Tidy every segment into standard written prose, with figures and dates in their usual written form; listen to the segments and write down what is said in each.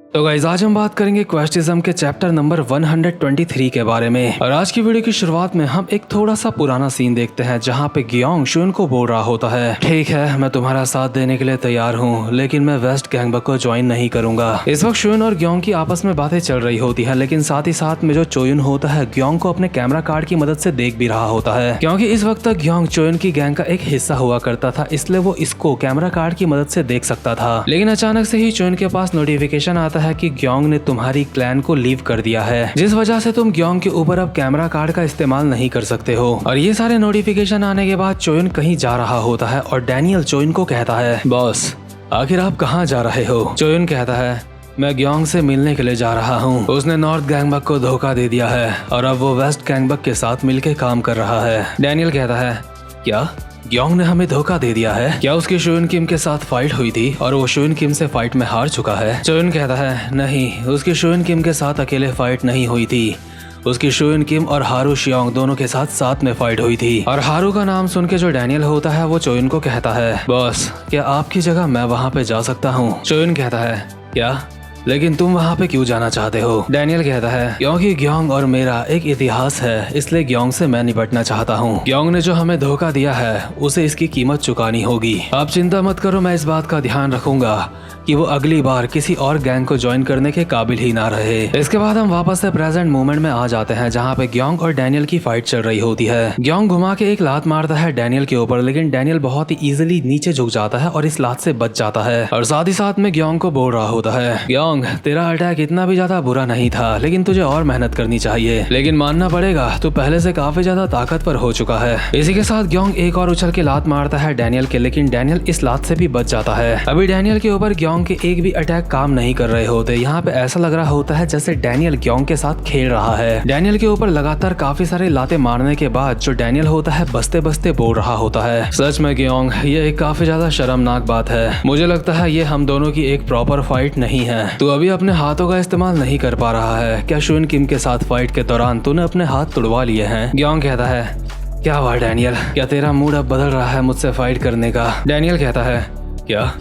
तो गाइस आज हम बात करेंगे क्वेस्टिज्म के चैप्टर नंबर 123 के बारे में। और आज की वीडियो की शुरुआत में हम एक थोड़ा सा पुराना सीन देखते हैं जहां पे ग्योंग शुन को बोल रहा होता है, ठीक है मैं तुम्हारा साथ देने के लिए तैयार हूं, लेकिन मैं वेस्ट गैंगबक को ज्वाइन नहीं करूंगा। इस वक्त शुन और ग्योंग की आपस में बातें चल रही होती है, लेकिन साथ ही साथ में जो चोयुन होता है ग्योंग को अपने कैमरा कार्ड की मदद से देख भी रहा होता है, क्योंकि इस वक्त तक ग्योंग चोयुन की गैंग का एक हिस्सा हुआ करता था, इसलिए वो इसको कैमरा कार्ड की मदद से देख सकता था। लेकिन अचानक से ही चोयुन के पास नोटिफिकेशन आता है कि ग्योंग ने तुम्हारी क्लैन को लीव कर दिया है, जिस वजह से तुम ग्योंग के ऊपर अब कैमरा कार्ड का इस्तेमाल नहीं कर सकते हो। और ये सारे नोटिफिकेशन आने के बाद चोयुन कहीं जा रहा होता है और डैनियल चोयुन को कहता है, बॉस आखिर आप कहाँ जा रहे हो? चोयुन कहता है, मैं ग्योंग से मिलने के लिए जा रहा हूँ। उसने नॉर्थ गैंगबक को धोखा दे दिया है और अब वो वेस्ट गैंगबक के साथ मिलकर काम कर रहा है। डैनियल कहता है, क्या ग्योंग ने हमें धोखा दे दिया है? क्या उसकी शुन किम के साथ फाइट हुई थी और वो शुन किम से फाइट में हार चुका है? चोयुन कहता है, नहीं, उसकी शुन किम के साथ अकेले फाइट नहीं हुई थी, उसकी शुन किम और हारू शियोंग दोनों के साथ में फाइट हुई थी। और हारू का नाम सुन के जो डैनियल होता है वो चोयुन को कहता है, बॉस क्या आपकी जगह मैं वहाँ पे जा सकता हूँ? चोयुन कहता है, क्या, लेकिन तुम वहाँ पे क्यों जाना चाहते हो? डैनियल कहता है, क्योंकि ग्योंग और मेरा एक इतिहास है, इसलिए ग्योंग से मैं निपटना चाहता हूँ। ग्योंग ने जो हमें धोखा दिया है उसे इसकी कीमत चुकानी होगी। आप चिंता मत करो, मैं इस बात का ध्यान रखूंगा कि वो अगली बार किसी और गैंग को ज्वाइन करने के काबिल ही ना रहे। इसके बाद हम वापस से प्रेजेंट मोमेंट में आ जाते हैं जहाँ पे ग्योंग और डैनियल की फाइट चल रही होती है। ग्योंग घुमा के एक लात मारता है डैनियल के ऊपर, लेकिन डैनियल बहुत ही इजीली नीचे झुक जाता है और इस लात से बच जाता है। और साथ ही साथ में ग्योंग को बोल रहा होता है, ग्योंग तेरा अटैक इतना भी ज्यादा बुरा नहीं था, लेकिन तुझे और मेहनत करनी चाहिए, लेकिन मानना पड़ेगा तू पहले से काफी ज्यादा ताकतवर हो चुका है। इसी के साथ ग्योंग एक और उछल के लात मारता है डैनियल के, लेकिन डैनियल इस लात से भी बच जाता है। अभी डैनियल के ऊपर ग्योंग के एक भी अटैक काम नहीं कर रहे होते। यहाँ पे ऐसा लग रहा होता है जैसे डैनियल ग्योंग के साथ खेल रहा है। डैनियल के ऊपर लगातार काफी सारे लाते मारने के बाद जो डैनियल होता है बसते बसते बोल रहा होता है, सच में ग्योंग ये एक काफी ज्यादा शर्मनाक बात है, मुझे लगता है ये हम दोनों की एक प्रॉपर फाइट नहीं है। तू अभी अपने हाथों का इस्तेमाल नहीं कर पा रहा है। क्या शुन किम के साथ फाइट के दौरान तूने अपने हाथ तुड़वा लिए हैं? ग्योंग कहता है, क्या हुआ डैनियल, क्या तेरा मूड अब बदल रहा है मुझसे फाइट करने का? डैनियल कहता है, क्या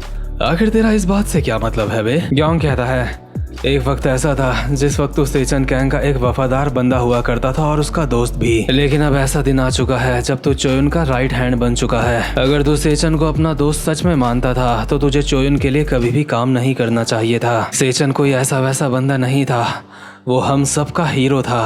आखिर तेरा इस बात से क्या मतलब है बे? ग्योंग कहता है, एक वक्त ऐसा था जिस वक्त उस सेचन गैंग का एक वफादार बंदा हुआ करता था और उसका दोस्त भी, लेकिन अब ऐसा दिन आ चुका है जब तू चोयुन का राइट हैंड बन चुका है। अगर तू सेचन को अपना दोस्त सच में मानता था तो तुझे चोयुन के लिए कभी भी काम नहीं करना चाहिए था। सेचन कोई ऐसा वैसा बंदा नहीं था, वो हम सबका हीरो था,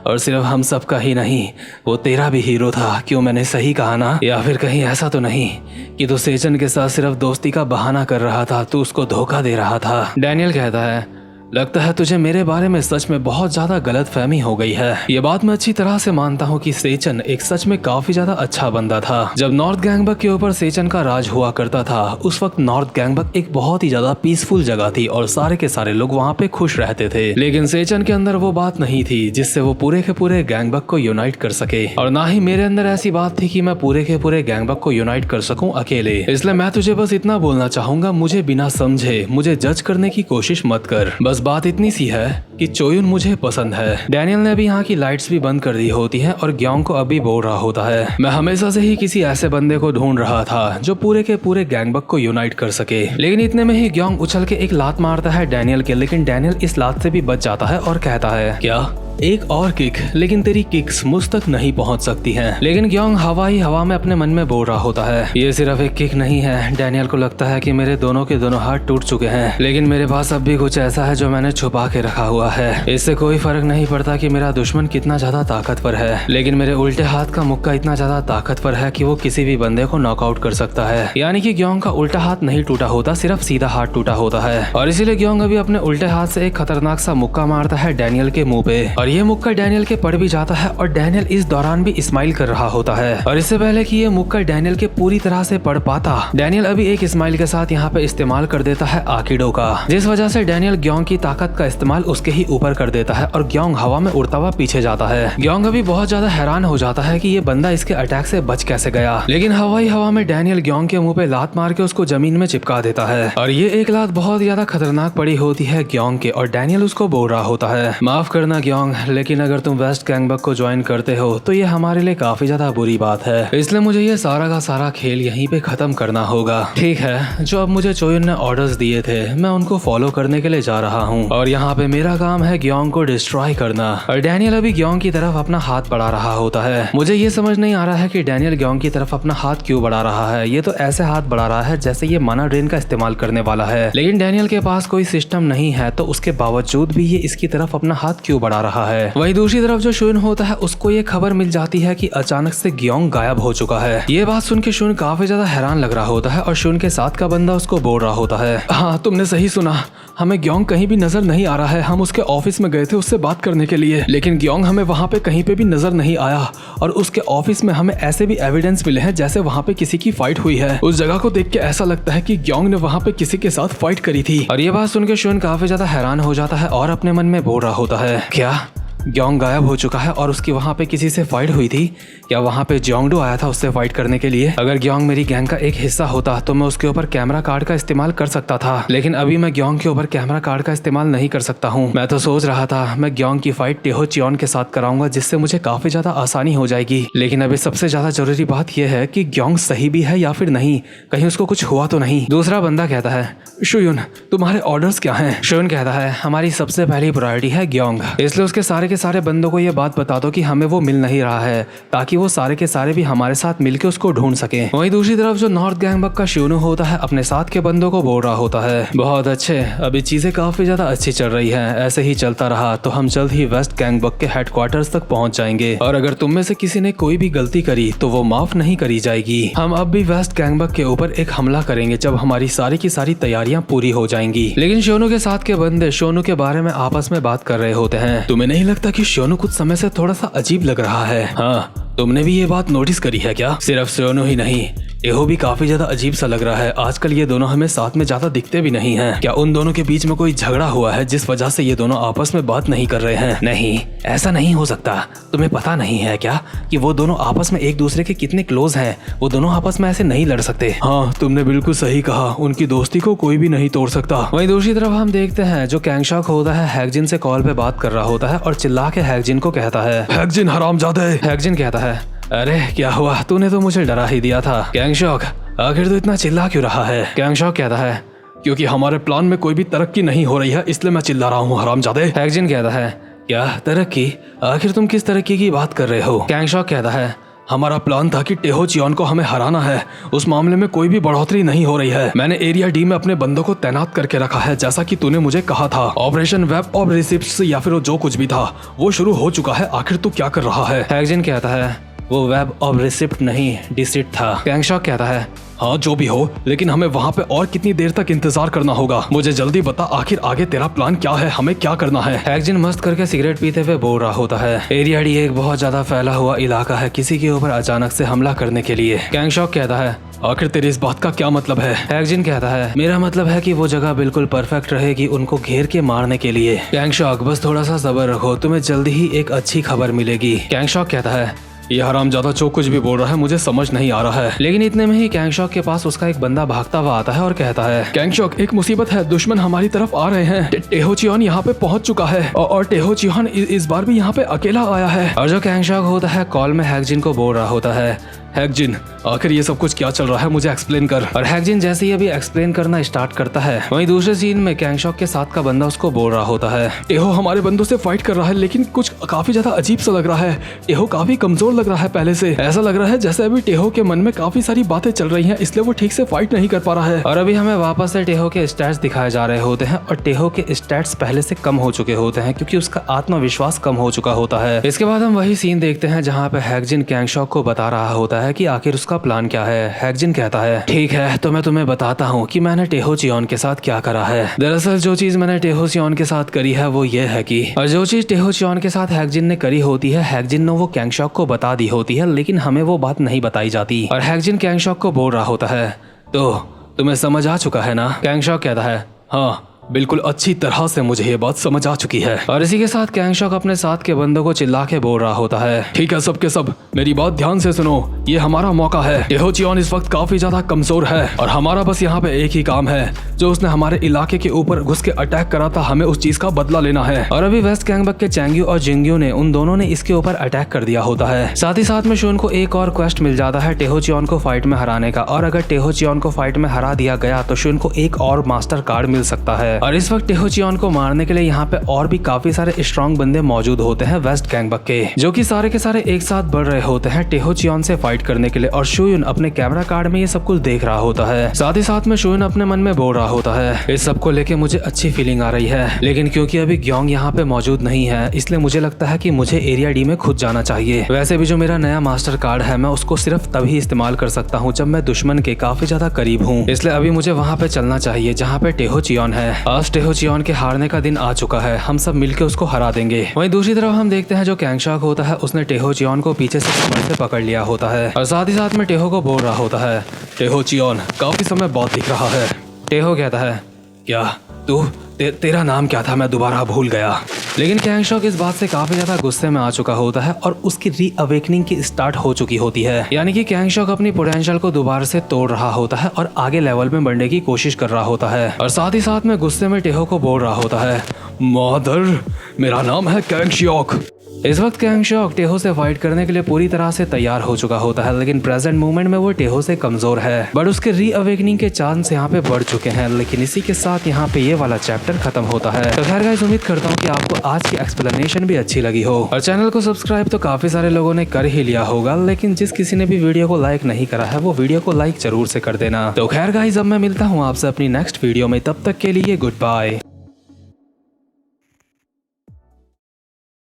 और सिर्फ हम सबका ही नहीं, वो तेरा भी हीरो था। क्यों, मैंने सही कहा ना? या फिर कहीं ऐसा तो नहीं कि तू सेचन के साथ सिर्फ दोस्ती का बहाना कर रहा था, तू उसको धोखा दे रहा था? डैनियल कहता है, लगता है तुझे मेरे बारे में सच में बहुत ज्यादा गलतफहमी हो गई है। ये बात मैं अच्छी तरह से मानता हूँ कि सेचन एक सच में काफी ज्यादा अच्छा बंदा था। जब नॉर्थ गैंगबक के ऊपर सेचन का राज हुआ करता था उस वक्त नॉर्थ गैंगबक एक बहुत ही ज्यादा पीसफुल जगह थी और सारे के सारे लोग वहाँ पे खुश रहते थे। लेकिन सेचन के अंदर वो बात नहीं थी जिससे वो पूरे के पूरे गैंगबक को यूनाइट कर सके, और ना ही मेरे अंदर ऐसी बात थी कि मैं पूरे के पूरे गैंगबक को यूनाइट कर सकूं अकेले। इसलिए मैं तुझे बस इतना बोलना चाहूंगा, मुझे बिना समझे मुझे जज करने की कोशिश मत कर। बस बात इतनी सी है कि चोयुन मुझे पसंद है। डैनियल ने अभी यहाँ की लाइट्स भी बंद कर दी होती हैं और ग्योंग को अभी बोल रहा होता है, मैं हमेशा से ही किसी ऐसे बंदे को ढूंढ रहा था जो पूरे के पूरे गैंगबक को यूनाइट कर सके। लेकिन इतने में ही ग्योंग उछल के एक लात मारता है डैनियल के, लेकिन डैनियल इस लात से भी बच जाता है और कहता है, क्या एक और किक, लेकिन तेरी किक्स मुझ तक नहीं पहुंच सकती हैं। लेकिन ग्योंग हवा ही हवा में अपने मन में बोल रहा होता है, ये सिर्फ एक किक नहीं है। डैनियल को लगता है कि मेरे दोनों के दोनों हाथ टूट चुके हैं, लेकिन मेरे पास अब भी कुछ ऐसा है जो मैंने छुपा के रखा हुआ है। इससे कोई फर्क नहीं पड़ता कि मेरा दुश्मन कितना ज्यादा ताकतवर है, लेकिन मेरे उल्टे हाथ का मुक्का इतना ज्यादा ताकतवर है कि वो किसी भी बंदे को नॉकआउट कर सकता है। यानी कि ग्योंग का उल्टा हाथ नहीं टूटा होता, सिर्फ सीधा हाथ टूटा होता है। और इसीलिए ग्योंग अभी अपने उल्टे हाथ से एक खतरनाक सा मुक्का मारता है डैनियल के मुंह पे, और ये मुक्का डैनियल के पड़ भी जाता है और डैनियल इस दौरान भी स्माइल कर रहा होता है। और इससे पहले कि ये मुक्का डैनियल के पूरी तरह से पड़ पाता, डैनियल अभी एक स्माइल के साथ यहाँ पे इस्तेमाल कर देता है आकिडो का, जिस वजह से डैनियल ग्योंग की ताकत का इस्तेमाल उसके ही ऊपर कर देता है और ग्योंग हवा में उड़ता हुआ पीछे जाता है। ग्योंग अभी बहुत ज्यादा हैरान हो जाता है कि ये बंदा इसके अटैक से बच कैसे गया, लेकिन हवाई हवा में डैनियल ग्योंग के मुंह पे लात मार के उसको जमीन में चिपका देता है। और ये एक लात बहुत ज्यादा खतरनाक पड़ी होती है ग्योंग के, और डैनियल उसको बोल रहा होता है, माफ करना ग्योंग, लेकिन अगर तुम वेस्ट गैंगबक को ज्वाइन करते हो तो ये हमारे लिए काफी ज्यादा बुरी बात है, इसलिए मुझे ये सारा का सारा खेल यहीं पे खत्म करना होगा। ठीक है, जो अब मुझे चोयुन ने ऑर्डर्स दिए थे मैं उनको फॉलो करने के लिए जा रहा हूँ और यहाँ पे मेरा काम है ग्योंग को डिस्ट्रॉय करना। और डैनियल अभी ग्योंग की तरफ अपना हाथ बढ़ा रहा होता है। मुझे ये समझ नहीं आ रहा है कि डैनियल ग्योंग की तरफ अपना हाथ क्यों बढ़ा रहा है। ये तो ऐसे हाथ बढ़ा रहा है जैसे ये माना ड्रेन का इस्तेमाल करने वाला है, लेकिन डैनियल के पास कोई सिस्टम नहीं है, तो उसके बावजूद भी ये इसकी तरफ अपना हाथ क्यों बढ़ा रहा है। वहीं दूसरी तरफ जो शुन होता है उसको ये खबर मिल जाती है कि अचानक से ग्योंग गायब हो चुका है। ये बात सुन के शुन काफी ज्यादा हैरान लग रहा होता है और शुन के साथ का बंदा उसको बोल रहा होता है, हाँ तुमने सही सुना, हमें ग्योंग कहीं भी नजर नहीं आ रहा है। हम उसके ऑफिस में गए थे उससे बात करने के लिए, लेकिन ग्योंग हमें वहाँ पे कहीं पे भी नजर नहीं आया और उसके ऑफिस में हमें ऐसे भी एविडेंस मिले हैं जैसे वहाँ पे किसी की फाइट हुई है। उस जगह को देख के ऐसा लगता है कि ग्योंग ने वहाँ पे किसी के साथ फाइट करी थी। और ये बात सुन के शुन काफी ज्यादा हैरान हो जाता है और अपने मन में बोल रहा होता है, क्या ग्योंग गायब हो चुका है और उसकी वहाँ पे किसी से फाइट हुई थी? क्या वहाँ पे जोंगडू आया था उससे फाइट करने के लिए? अगर ग्योंग मेरी गैंग का एक हिस्सा होता तो मैं उसके ऊपर कैमरा कार्ड का इस्तेमाल कर सकता था, लेकिन अभी मैं ग्योंग के ऊपर कैमरा कार्ड का इस्तेमाल नहीं कर सकता हूँ। मैं तो सोच रहा था मैं ग्योंग की फाइट टेहो चियोन के साथ कराऊंगा जिससे मुझे काफी ज्यादा आसानी हो जाएगी, लेकिन अभी सबसे ज्यादा जरूरी बात यह है कि ग्योंग सही भी है या फिर नहीं, कहीं उसको कुछ हुआ तो नहीं। दूसरा बंदा कहता है, शुयुन तुम्हारे ऑर्डर्स क्या हैं? शुयुन कहता है, हमारी सबसे पहली प्रायोरिटी है ग्योंग, इसलिए उसके सारे के सारे बंदों को ये बात बता दो कि हमें वो मिल नहीं रहा है, ताकि वो सारे के सारे भी हमारे साथ मिलकर उसको ढूंढ सके। वहीं दूसरी तरफ जो नॉर्थ गैंगबक का शुनू होता है अपने साथ के बंदों को बोल रहा होता है, बहुत अच्छे, अभी चीजें काफी ज्यादा अच्छी चल रही है, ऐसे ही चलता रहा तो हम जल्द ही वेस्ट गैंगबक के हेडक्वार्टर्स तक पहुंच जाएंगे और अगर तुम में से किसी ने कोई भी गलती करी तो वो माफ नहीं करी जाएगी। हम अब भी वेस्ट गैंगबक के ऊपर एक हमला करेंगे जब हमारी सारी की सारी तैयारियां पूरी हो जाएंगी। लेकिन शोनू के साथ के बंदे शोनू के बारे में आपस में बात कर रहे होते हैं। तुम्हें नहीं लगता कि शोनू कुछ समय से थोड़ा सा अजीब लग रहा है? हाँ, तुमने भी ये बात नोटिस करी है क्या? सिर्फ शोनू ही नहीं, एहो भी काफी ज्यादा अजीब सा लग रहा है। आजकल ये दोनों हमें साथ में ज्यादा दिखते भी नहीं हैं। क्या उन दोनों के बीच में कोई झगड़ा हुआ है जिस वजह से ये दोनों आपस में बात नहीं कर रहे हैं? नहीं, ऐसा नहीं हो सकता। तुम्हें पता नहीं है क्या कि वो दोनों आपस में एक दूसरे के कितने क्लोज हैं? वो दोनों आपस में ऐसे नहीं लड़ सकते। हाँ, तुमने बिल्कुल सही कहा, उनकी दोस्ती को कोई भी नहीं तोड़ सकता। वहीं दूसरी तरफ हम देखते हैं जो कैंगशॉक होता है हैकजिन से कॉल पे बात कर रहा होता है और चिल्ला के हैकजिन को कहता है, हैकजिन हरामजादे। हैकजिन कहता है, अरे क्या हुआ, तूने तो मुझे डरा ही दिया था। कैंगशॉक आखिर तो इतना चिल्ला क्यों रहा है? कैंगशॉक कहता है, क्योंकि हमारे प्लान में कोई भी तरक्की नहीं हो रही है इसलिए मैं चिल्ला रहा हूँ हरामजादे। हैकजिन कहता है, क्या तरक्की? आखिर तुम किस तरक्की की बात कर रहे हो? कैंगशॉक कहता है, हमारा प्लान था कि टेहो चियोन को हमें हराना है, उस मामले में कोई भी बढ़ोतरी नहीं हो रही है। मैंने एरिया डी में अपने बंदों को तैनात करके रखा है जैसा कि तूने मुझे कहा था। ऑपरेशन वेब ऑफ रिसिप्ट्स या फिर जो कुछ भी था वो शुरू हो चुका है। आखिर तू क्या कर रहा है? हैकजिन कहता है, वो वेब ऑफ रिसिप्ट नहीं डिसिट था। कैंगशॉक कहता है, हाँ जो भी हो, लेकिन हमें वहाँ पे और कितनी देर तक इंतजार करना होगा? मुझे जल्दी बता, आखिर आगे तेरा प्लान क्या है, हमें क्या करना है? हैकजिन मस्त करके सिगरेट पीते हुए बोल रहा होता है, एरिया डी एक बहुत ज्यादा फैला हुआ इलाका है किसी के ऊपर अचानक से हमला करने के लिए। कैंगशॉक कहता है, आखिर तेरी इस बात का क्या मतलब है? हैकजिन कहता है, मेरा मतलब है कि वो जगह बिल्कुल परफेक्ट रहेगी उनको घेर के मारने के लिए। कैंगशॉक बस थोड़ा सा सब्र रखो, तुम्हें जल्दी ही एक अच्छी खबर मिलेगी। कैंगशॉक कहता है, ये हरामजादा जो कुछ भी बोल रहा है मुझे समझ नहीं आ रहा है। लेकिन इतने में ही कैंगशॉक के पास उसका एक बंदा भागता हुआ आता है और कहता है, कैंगशॉक एक मुसीबत है, दुश्मन हमारी तरफ आ रहे हैं। टेहो चियोन यहाँ पे पहुंच चुका है और टेहो चियोन इस बार भी यहाँ पे अकेला आया है। और जो कैंगशॉक होता है कॉल में हैकजिन को बोल रहा होता है, हैकजिन आखिर ये सब कुछ क्या चल रहा है, मुझे एक्सप्लेन कर। और हैकजिन जैसे ही अभी एक्सप्लेन करना स्टार्ट करता है, वहीं दूसरे सीन में कैंगशॉक के साथ का बंदा उसको बोल रहा होता है, टेहो हमारे बंदों से फाइट कर रहा है लेकिन कुछ काफी ज्यादा अजीब सा लग रहा है। टेहो काफी कमजोर लग रहा है पहले से, ऐसा लग रहा है जैसे अभी टेहो के मन में काफी सारी बातें चल रही हैं इसलिए वो ठीक से फाइट नहीं कर पा रहा है। और अभी हमें वापस से टेहो के स्टैट्स दिखाए जा रहे होते हैं और टेहो के स्टैट्स पहले से कम हो चुके होते हैं क्योंकि उसका आत्मविश्वास कम हो चुका होता है। इसके बाद हम वही सीन देखते हैं जहाँ पे हैकजिन कैंगशॉक को बता रहा होता है कि आखिर उसका प्लान क्या है। हैकजिन कहता है, ठीक है तो मैं तुम्हें बताता हूँ कि मैंने टेहो चियोन के साथ क्या करा है। दरअसल जो चीज मैंने टेहो चियोन के साथ करी है वो ये है कि, और जो चीज टेहो चियोन के साथ हैकजिन ने करी होती है हैकजिन ने वो कैंगशॉक को बता दी होती है, लेकिन हमें वो बात नहीं बताई जाती। और हैकजिन कैंगशॉक को बोल रहा होता है, तो तुम्हें समझ आ चुका है ना? कैंगशॉक कहता है, हाँ बिल्कुल अच्छी तरह से मुझे ये बात समझ आ चुकी है। और इसी के साथ कैंगशॉक अपने साथ के बंदों को चिल्ला के बोल रहा होता है, ठीक है सब के सब मेरी बात ध्यान से सुनो, ये हमारा मौका है। टेहो चियोन इस वक्त काफी ज्यादा कमजोर है और हमारा बस यहाँ पे एक ही काम है, जो उसने हमारे इलाके के ऊपर घुस के अटैक करा था, हमें उस चीज का बदला लेना है। और अभी वेस्ट गैंगबक के चैंग्यू और जिंग्यू ने उन दोनों ने इसके ऊपर अटैक कर दिया होता है। साथ ही साथ में शोन को एक और क्वेस्ट मिल जाता है टेहो चियोन को फाइट में हराने का, और अगर टेहो चियोन को फाइट में हरा दिया गया तो शोन को एक और मास्टर कार्ड मिल सकता है। और इस वक्त टेहोचियोन को मारने के लिए यहाँ पे और भी काफी सारे स्ट्रॉन्ग बंदे मौजूद होते हैं वेस्ट गैंगबक के, जो कि सारे के सारे एक साथ बढ़ रहे होते हैं टेहोचियोन से फाइट करने के लिए। और शुयुन अपने कैमरा कार्ड में ये सब कुछ देख रहा होता है। साथ ही साथ में शुयुन अपने मन में बोल रहा होता है, इस सब को लेके मुझे अच्छी फीलिंग आ रही है, लेकिन क्योंकि अभी ग्योंग यहाँ पे मौजूद नहीं है इसलिए मुझे लगता है कि मुझे एरिया डी में खुद जाना चाहिए। वैसे भी जो मेरा नया मास्टर कार्ड है मैं उसको सिर्फ तभी इस्तेमाल कर सकता हूँ जब मैं दुश्मन के काफी ज्यादा करीब हूँ, इसलिए अभी मुझे वहाँ पे चलना चाहिए जहाँ पे टेहोचियोन है। आज टेहोचियोन के हारने का दिन आ चुका है, हम सब मिलकर उसको हरा देंगे। वहीं दूसरी तरफ हम देखते हैं जो कैंगशॉक होता है उसने टेहोचियोन को पीछे से कमर से पकड़ लिया होता है और साथ ही साथ में टेहो को बोल रहा होता है, टेहोचियोन काफी समय बाद दिख रहा है। टेहो कहता है, क्या तू तेरा नाम क्या था, मैं दोबारा भूल गया। लेकिन कैंगशॉक इस बात से काफी ज्यादा गुस्से में आ चुका होता है और उसकी री अवेकनिंग की स्टार्ट हो चुकी होती है, यानी कि कैंगशॉक अपनी पोटेंशियल को दोबारा से तोड़ रहा होता है और आगे लेवल में बढ़ने की कोशिश कर रहा होता है। और साथ ही साथ में गुस्से में टेहो को बोल रहा होता है, मादर, मेरा नाम है कैंगशॉक। इस वक्त कैंगशॉक टेहो से फाइट करने के लिए पूरी तरह से तैयार हो चुका होता है, लेकिन प्रेजेंट मोमेंट में वो टेहो से कमजोर है, बट उसके री अवेकनिंग के चांस यहाँ पे बढ़ चुके हैं। लेकिन इसी के साथ यहाँ पे ये वाला चैप्टर खत्म होता है। तो खैर गाइस, उम्मीद करता हूँ कि आपको आज की एक्सप्लेनेशन भी अच्छी लगी हो और चैनल को सब्सक्राइब तो काफी सारे लोगों ने कर ही लिया होगा, लेकिन जिस किसी ने भी वीडियो को लाइक नहीं करा है वो वीडियो को लाइक जरूर से कर देना। तो खैर गाइस, अब मैं मिलता हूँ आपसे अपनी नेक्स्ट वीडियो में, तब तक के लिए गुड बाय।